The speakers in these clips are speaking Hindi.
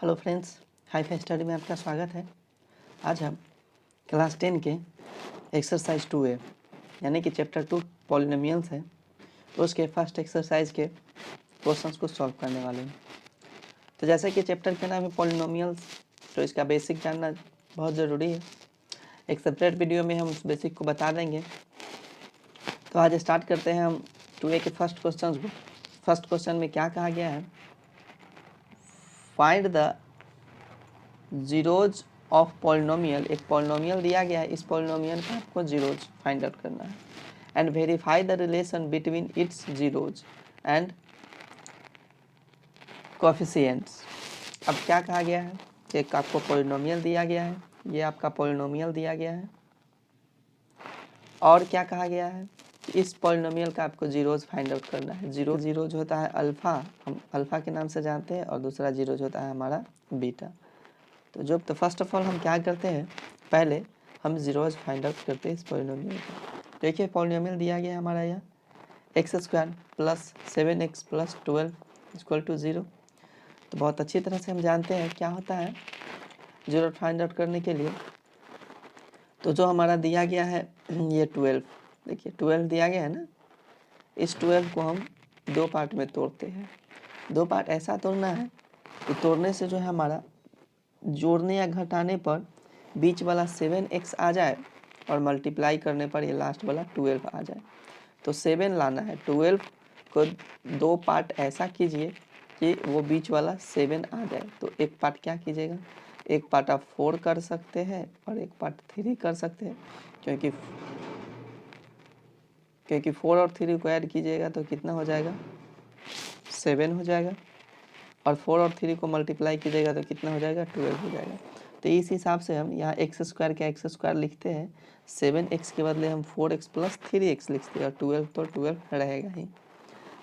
Hello friends, hi fi study में आपका स्वागत है। आज हम क्लास 10 के एक्सरसाइज 2A यानी कि चैप्टर 2 पॉलिनोमियल्स है, तो उसके फर्स्ट एक्सरसाइज के क्वेश्चंस को सॉल्व करने वाले हैं। तो जैसे कि चैप्टर का नाम है पॉलिनोमियल्स, तो इसका बेसिक जानना बहुत ज़रूरी है। एक सेपरेट वीडियो में हम उस बेसिक को बता देंगे। तो आज स्टार्ट करते हैं हम 2A के फर्स्ट क्वेश्चन को। फर्स्ट क्वेश्चन में क्या कहा गया है, find the zeros of polynomial. एक पॉलिनोमियल दिया गया है, इस पॉलिनोमियल का आपको जीरोज फाइंड आउट करना है and verify the relation between its zeros and coefficients. अब क्या कहा गया है, एक आपको पॉलिनोमियल दिया गया है, ये आपका पॉलिनोमियल दिया गया है और क्या कहा गया है कि इस पॉलिनोमियल का आपको जीरोज फाइंड आउट करना है। जीरोज होता है अल्फा, हम अल्फा के नाम से जानते हैं, और दूसरा जीरोज होता है हमारा बीटा। तो फर्स्ट ऑफ ऑल हम क्या करते हैं, पहले हम जीरोज फाइंड आउट करते हैं इस पॉलिनोमियल का। देखिए पॉलिनोमियल दिया गया है हमारा यहाँ x² plus 7x plus 12 equal to 0। तो बहुत अच्छी तरह से हम जानते हैं क्या होता है जीरो फाइंड आउट करने के लिए। तो जो हमारा दिया गया है ये 12, देखिए 12 दिया गया है ना, इस 12 को हम दो पार्ट में तोड़ते हैं। दो पार्ट ऐसा तोड़ना है कि तोड़ने से जो है हमारा जोड़ने या घटाने पर बीच वाला 7x आ जाए और मल्टीप्लाई करने पर ये लास्ट वाला 12 आ जाए। तो 7 लाना है, 12 को दो पार्ट ऐसा कीजिए कि वो बीच वाला 7 आ जाए। तो एक पार्ट क्या कीजिएगा, एक पार्ट आप 4 कर सकते हैं और एक पार्ट 3 कर सकते हैं, क्योंकि 4 और 3 को ऐड कीजिएगा तो कितना हो जाएगा, 7 हो जाएगा, और 4 और 3 को मल्टीप्लाई कीजिएगा तो कितना हो जाएगा, 12 हो जाएगा। तो इस हिसाब से हम यहाँ x² का x² लिखते हैं, 7x के बदले हम 4x प्लस 3x लिखते हैं, और 12 तो 12 रहेगा ही।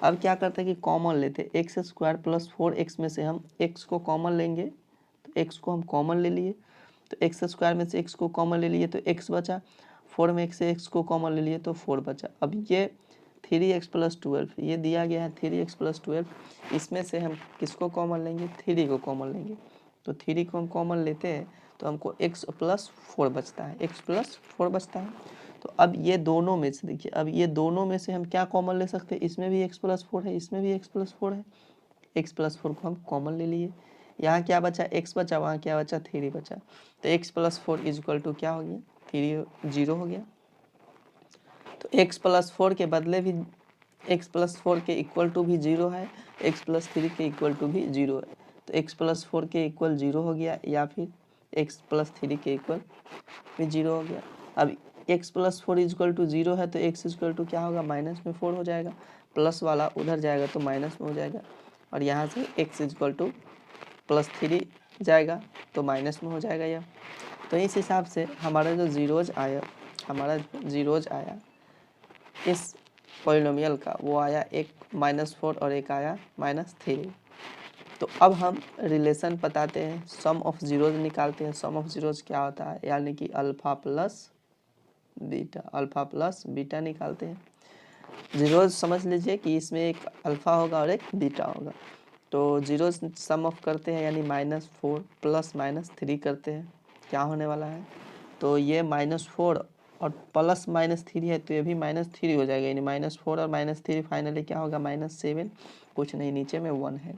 अब क्या करते हैं कि कॉमन लेते हैं, x² प्लस 4x में से हम x को कॉमन लेंगे, तो x को हम कॉमन ले लिए, तो x² में से x को कॉमन ले लिए तो x बचा, 4 में से x को कॉमन ले लिए तो 4 बचा। अब ये 3x प्लस 12 ये दिया गया है, 3x प्लस 12, इसमें से हम किसको कॉमन लेंगे, 3 को कॉमन लेंगे। तो 3 को हम कॉमन लेते हैं तो हमको x प्लस 4 बचता है, x प्लस 4 बचता है। तो अब ये दोनों में से देखिए, अब ये दोनों में से हम क्या कॉमन ले सकते हैं, इसमें भी x प्लस 4 है, इसमें भी x प्लस 4 है, x प्लस 4 को हम कॉमन ले लिए। यहाँ क्या बचा, x बचा, वहाँ क्या बचा, 3 बचा। तो x plus 4 is equal to क्या हो गया, 3 0 हो गया। तो x प्लस 4 के बदले भी x प्लस 4 के इक्वल टू भी 0 है, x प्लस 3 के इक्वल टू भी 0 है। तो x प्लस 4 के इक्वल 0 हो गया, या फिर x प्लस 3 के इक्वल भी 0 हो गया। अब x प्लस 4 इक्वल टू 0 है तो x इक्वल टू क्या होगा, माइनस में 4 हो जाएगा, प्लस वाला उधर जाएगा तो माइनस में हो जाएगा, और यहाँ से x इक्वल टू प्लस 3 जाएगा तो माइनस में हो जाएगा यह। तो इस हिसाब से हमारा जो जीरोज आया इस पॉलिनोमियल का, वो आया एक -4 और एक आया -3। तो अब हम रिलेशन बताते हैं, सम ऑफ जीरोज निकालते हैं। सम ऑफ जीरोज क्या होता है, यानी कि अल्फा प्लस बीटा निकालते हैं। जीरोज समझ लीजिए कि इसमें एक अल्फा होगा और एक बीटा होगा। तो जीरोज सम ऑफ करते हैं, यानी -4 प्लस -3 करते हैं, क्या होने वाला है, तो ये -4 और प्लस -3 है तो ये भी -3 हो जाएगा, यानी -4 और -3 फाइनली क्या होगा, -7, कुछ नहीं नीचे में 1 है।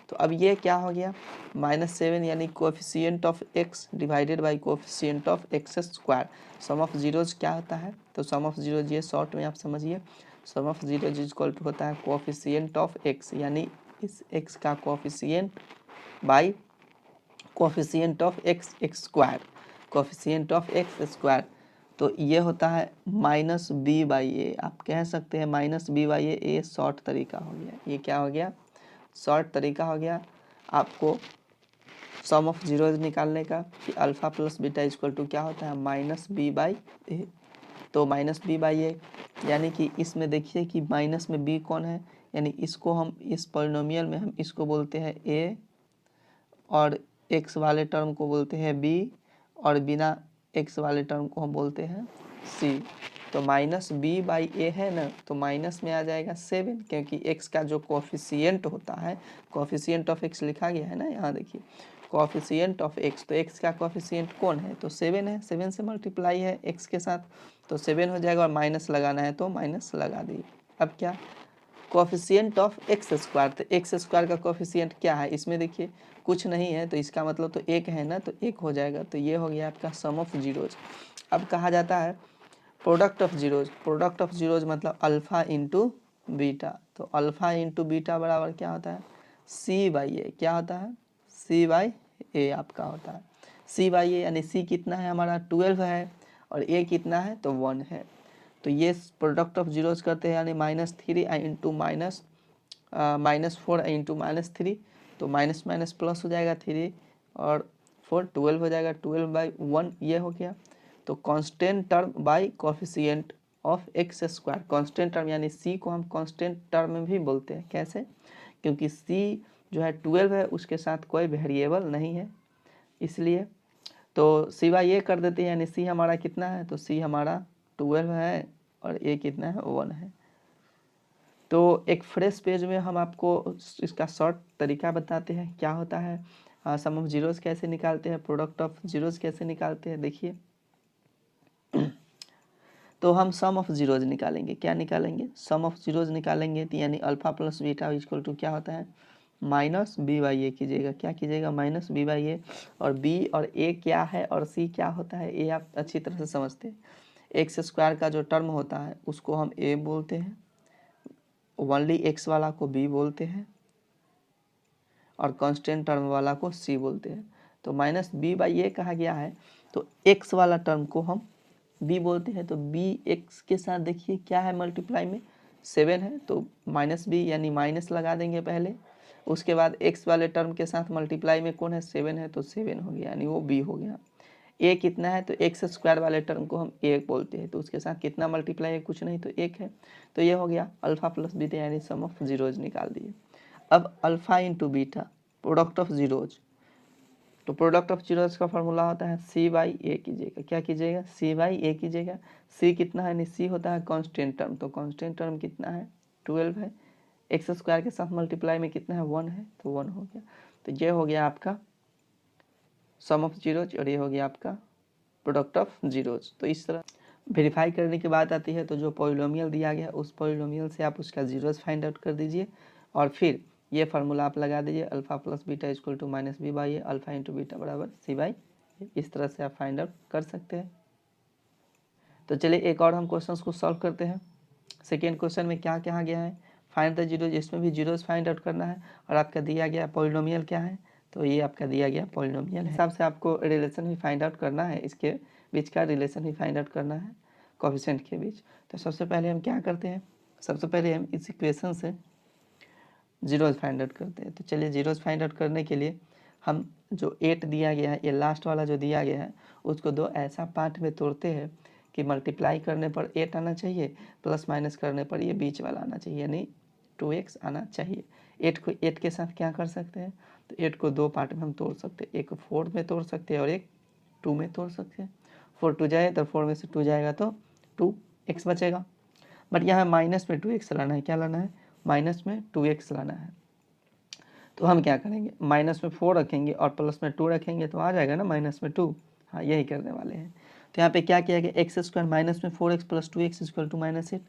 तो अब ये क्या हो गया, -7 यानी coefficient of x divided by coefficient of x²। Sum of zeros क्या होता है, तो सम ऑफ जीरोज ये शॉर्ट में आप समझिए, sum of zeros equal to होता है कोएफिशिएंट ऑफ x, यानी इस x का coefficient by coefficient of x², coefficient of x²। तो ये होता है -b/a, आप कह सकते हैं -b/a। ये शॉर्ट तरीका हो गया, ये क्या हो गया, शॉर्ट तरीका हो गया आपको सम ऑफ जीरोज निकालने का, कि alpha plus beta equal to क्या होता है, -b/a। तो -b/a यानी कि इसमें देखिए कि माइनस में b कौन है, यानी इसको हम इस पॉलिनोमियल में हम इसको बोलते हैं a, और x वाले टर्म को बोलते हैं b, और बिना x वाले टर्म को हम बोलते हैं c। तो माइनस बी बाई ए है ना, तो माइनस में आ जाएगा 7, क्योंकि x का जो कोफिशिएंट होता है, कोफिशिएंट ऑफ x लिखा गया है ना, यहाँ देखिए कोफिशिएंट ऑफ x, तो x का कोफिशिएंट कौन है, तो 7 है, 7 से मल्टीप्लाई है x के साथ, तो 7 हो जाएगा, और माइनस लगाना है तो माइनस लगा दिए। अब क्या, कोफिशिएंट ऑफ एक्स स्क्वायर, तो एक्स स्क्वायर का कोफिशिएंट क्या है, इसमें देखिए कुछ नहीं है, तो इसका मतलब तो एक है ना, तो एक हो जाएगा, तो ये हो गया आपका सम ऑफ जीरोज। अब कहा जाता है product of zeros, product of zeros मतलब अल्फा इंटू बीटा, तो अल्फा इंटू बीटा बराबर क्या होता है, सी बाई ए, क्या होता है, सी बाई ए आपका होता है, सी बाई ए, यानी सी कितना है हमारा 12 है, और ए कितना है तो 1 है, तो ये प्रोडक्ट ऑफ जीरोज करते हैं, यानी -3 इंटू -4 इंटू -3, तो माइनस माइनस प्लस हो जाएगा 3 और 4 12 हो जाएगा, 12/1 ये हो गया। तो constant term by coefficient of X square, constant term यानी सी को हम कांस्टेंट टर्म में भी बोलते हैं, कैसे, क्योंकि सी जो है 12 है, उसके साथ कोई वेरिएबल नहीं है, इसलिए तो सिवाय ये कर देते हैं, यानी सी हमारा कितना है, तो सी हमारा 12 है और ए कितना है 1 है। तो एक फ्रेश पेज में हम आपको इसका शॉर्ट तरीका बताते हैं, क्या होता है सम ऑफ जीरोज कैसे निकालते हैं, प्रोडक्ट ऑफ जीरोज कैसे निकालते हैं, देखिए। तो हम सम ऑफ जीरोज निकालेंगे, क्या निकालेंगे, सम ऑफ जीरोज निकालेंगे, तो यानी alpha plus beta equal to क्या होता है, माइनस बी बाई ए कीजिएगा, क्या कीजिएगा, माइनस बी बाई ए, और बी और ए क्या है और सी क्या होता है, ये आप अच्छी तरह से समझते हैं। एक्स स्क्वायर का जो टर्म होता है उसको हम ए बोलते हैं, ओनली एक्स वाला को बी बोलते हैं, और कांस्टेंट टर्म वाला को सी बोलते हैं। तो माइनस बी बाई ए कहा गया है, तो एक्स वाला टर्म को हम बी बोलते हैं, तो बी एक्स के साथ देखिए क्या है, मल्टीप्लाई में 7 है, तो माइनस बी यानी माइनस लगा देंगे पहले, उसके बाद एक्स वाले टर्म के साथ मल्टीप्लाई में कौन है 7 है, तो 7 हो गया, यानी वो बी हो गया। ए कितना है, तो एक्स स्क्वायर वाले टर्म को हम ए बोलते हैं, तो उसके साथ कितना मल्टीप्लाई है, कुछ नहीं, तो एक है, तो ये हो गया अल्फा प्लस बीटा, यानी सम ऑफ जीरोज निकाल दिए। अब alpha into beta product of zeros, तो प्रोडक्ट ऑफ जीरोज का फॉर्मूला होता है सी बाई ए कीजिएगा, क्या कीजिएगा, सी बाई ए कीजिएगा। सी कितना है, नहीं सी होता है कांस्टेंट टर्म, तो कांस्टेंट टर्म कितना है 12 है, एक्स स्क्वायर के साथ मल्टीप्लाई में कितना है 1 है, तो 1 हो गया। तो ये हो गया आपका सम ऑफ जीरोज, और ये हो गया आपका प्रोडक्ट ऑफ जीरोज। तो इस तरह वेरीफाई करने की बात आती है, तो जो पॉलिनोमियल दिया गया उस पॉलिनोमियल से आप उसका जीरोज फाइंड आउट कर दीजिए, और फिर ये फार्मूला आप लगा दीजिए, alpha plus beta equal to minus B by A, alpha into beta बराबर सी बाई, इस तरह से आप फाइंड आउट कर सकते हैं। तो चलिए एक और हम क्वेश्चन को सॉल्व करते हैं। सेकेंड क्वेश्चन में क्या कहा गया है, फाइंड द जीरोज, इसमें भी जीरोज फाइंड आउट करना है, और आपका दिया गया पॉलिनोमियल क्या है, तो ये आपका दिया गया पॉलिनोमियल है, हिसाब से आपको रिलेशन भी फाइंड आउट करना है, इसके बीच का रिलेशन भी फाइंड आउट करना है कोफिशिएंट के बीच। तो सबसे पहले हम क्या करते हैं, सबसे पहले हम इस इक्वेशन से जीरोज फाइंड आउट करते हैं। तो चलिए जीरोज फाइंड आउट करने के लिए हम जो 8 दिया गया है, ये लास्ट वाला जो दिया गया है, उसको दो ऐसा पार्ट में तोड़ते हैं कि मल्टीप्लाई करने पर 8 आना चाहिए, प्लस माइनस करने पर ये बीच वाला आना चाहिए, यानी 2x आना चाहिए। 8 को 8 के साथ क्या कर सकते हैं, तो 8 को दो पार्ट में हम तोड़ सकते हैं, एक 4 में तोड़ सकते हैं और एक 2 में तोड़ सकते हैं। 4 2 जाए तो 4 में से 2 जाएगा तो 2x बचेगा, बट यहाँ माइनस में 2x लाना है, क्या लाना है, माइनस में 2x लाना है। तो हम क्या करेंगे, माइनस में 4 रखेंगे और प्लस में 2 रखेंगे, तो आ जाएगा ना माइनस में 2, हाँ यही करने वाले हैं। तो यहाँ पे क्या किया गया, एक्स स्क्वायर माइनस में 4x plus 2x equal to -8।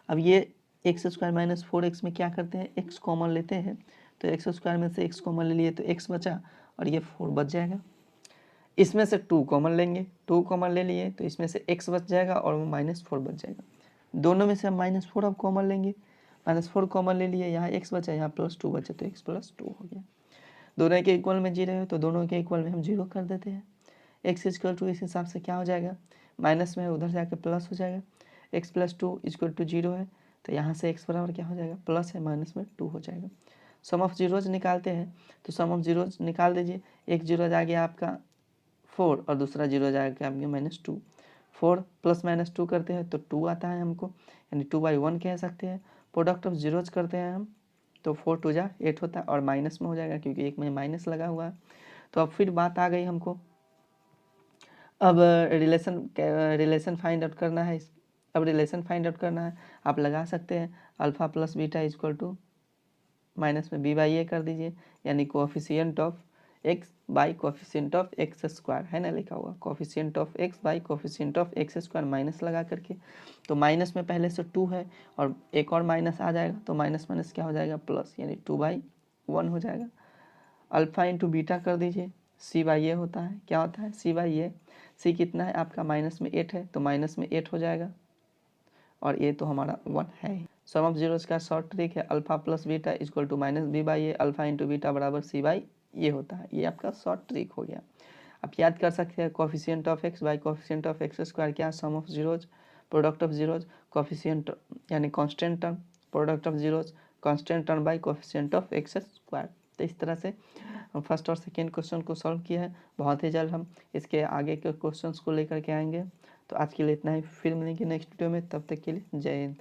अब ये एक्स स्क्वायर माइनस 4x में क्या करते हैं, x कॉमन लेते हैं, तो एक्स स्क्वायर में से x कॉमन ले लिए तो x बचा, और ये 4 बच जाएगा। इसमें से 2 कॉमन लेंगे, 2 कॉमन ले लिए तो इसमें से x बच जाएगा और वो -4 बच जाएगा। दोनों में से हम -4 अब कॉमन लेंगे, -4 कॉमन ले लिए, यहाँ x बचा, यहाँ +2 बचा, तो x + 2 हो गया। दोनों के इक्वल में 0 है, तो दोनों के इक्वल में हम 0 कर देते हैं। x = इस हिसाब से क्या हो जाएगा, माइनस में उधर जाके प्लस हो जाएगा, x + 2 = 0 है, तो यहाँ से x बराबर क्या हो जाएगा, प्लस है माइनस में 2 हो जाएगा। सम ऑफ जीरोज निकालते हैं, तो सम ऑफ जीरोज निकाल दीजिए, एक जीरो आ गया आपका 4 और दूसरा जीरो जाएगा आपके -2, 4 + -2 करते हैं तो 2 आता है हमको, यानी 2/1 कह सकते हैं। प्रोडक्ट ऑफ जीरोज करते हैं हम, तो 4 2 जा 8 होता है, और माइनस में हो जाएगा क्योंकि एक में माइनस लगा हुआ है। तो अब फिर बात आ गई हमको, अब रिलेशन फाइंड आउट करना है। अब रिलेशन फाइंड आउट करना है, आप लगा सकते हैं alpha plus beta equal to minus में बी बाई ए कर दीजिए, यानी coefficient of X by coefficient of X square है ना लिखा हुआ, coefficient of X by coefficient of X square minus लगा करके, तो माइनस में पहले से 2 है और एक और माइनस आ जाएगा तो माइनस माइनस क्या हो जाएगा प्लस, यानी 2/1 हो जाएगा। अल्फा इंटू बीटा कर दीजिए, सी बाई ए होता है, क्या होता है सी बाई ए, सी कितना है आपका माइनस में 8 है तो माइनस में 8 हो जाएगा और ये तो हमारा 1 है। सम ऑफ जीरोस का शॉर्ट ट्रिक है alpha plus beta equal to minus B by A, alpha into beta बराबर सी बाई ये होता है, ये आपका शॉर्ट ट्रिक हो गया। आप याद कर सकते हैं coefficient of X by coefficient of X square क्या, sum of zeros product of zeros, coefficient यानी constant term, product of zeros constant term by coefficient of X square. तो इस तरह से हम फर्स्ट और सेकेंड क्वेश्चन को सॉल्व किया है। बहुत ही जल्द हम इसके आगे के क्वेश्चंस को लेकर के आएंगे। तो आज के लिए इतना ही, फिर मिलेंगे नेक्स्ट वीडियो में, तब तक के लिए जय हिंद।